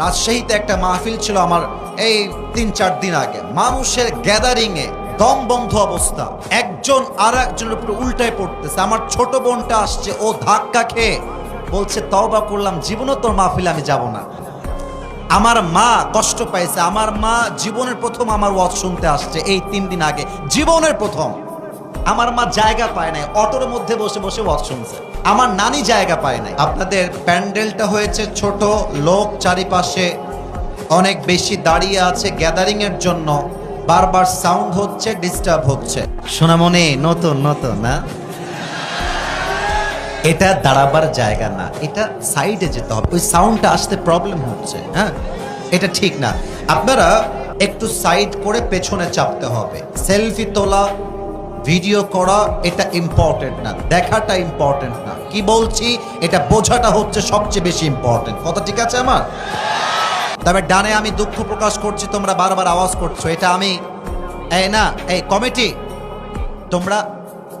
রাজশাহীতে একটা মাহফিল ছিল আমার এই ৩-৪ দিন আগে। মানুষের গ্যাদারিং এ দম বন্ধ অবস্থা, একজন আর একজনের উপর উল্টায় পড়তেছে। আমার ছোট বোনটা আসছে, ও ধাক্কা খেয়ে বলছে তওবা করলাম, জীবনও তোর মাহফিলে আমি যাব না। আমার মা কষ্ট পাইছে, আমার মা জীবনের প্রথম আমার ওয়াজ শুনতে আসছে এই ৩ দিন আগে, জীবনের প্রথম। আমার মা জায়গা পায় নাই, অটোর মধ্যে বসে বসে ওয়াজ শুনছে। আমার নানি জায়গা পায় নাই। আপনাদের প্যান্ডেলটা হয়েছে ছোট, লোক চারিপাশে অনেক বেশি দাঁড়িয়ে আছে গ্যাদারিং এর জন্য, বারবার সাউন্ড হচ্ছে, ডিস্টার্ব হচ্ছে। সোনামণি নতুন নতুন না, এটা দাঁড়াবার জায়গা না, এটা সাইডে যেতে হবে, ওই সাউন্ডটা আসতে প্রবলেম হচ্ছে। হ্যাঁ, এটা ঠিক না। আপনারা একটু সাইড করে পেছনে চাপতে হবে। সেলফি তোলা, ভিডিও করা এটা ইম্পর্টেন্ট না, দেখাটা ইম্পর্টেন্ট না। কি বলছি এটা বোঝাটা হচ্ছে সবচেয়ে বেশি ইম্পর্টেন্ট। কথা ঠিক আছে আমার? তবে ডানে আমি দুঃখ প্রকাশ করছি, তোমরা বারবার আওয়াজ করছো, এটা আমি এই কমিটি, তোমরা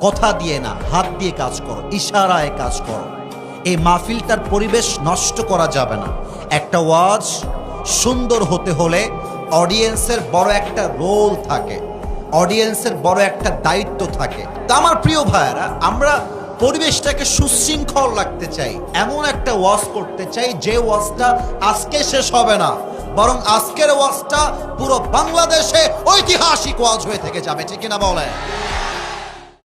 কথা দিয়ে না, হাত দিয়ে কাজ করো, ইশারায় কাজ করো। এই মাহফিলটার পরিবেশ নষ্ট করা যাবে না। একটা ওয়াজ সুন্দর হতে হলে অডিয়েন্সের বড় একটা রোল থাকে, অডিয়েন্সের বড় একটা দায়িত্ব থাকে। তা আমার প্রিয় ভাইয়েরা, আমরা পরিবেশটাকে সুশৃঙ্খল রাখতে চাই, এমন একটা ওয়াজ করতে চাই যে ওয়াজটা আজকে শেষ হবে না, বরং আজকের ওয়াজটা পুরো বাংলাদেশে ঐতিহাসিক ওয়াজ হয়ে থেকে যাবে। ঠিক কিনা বলেন?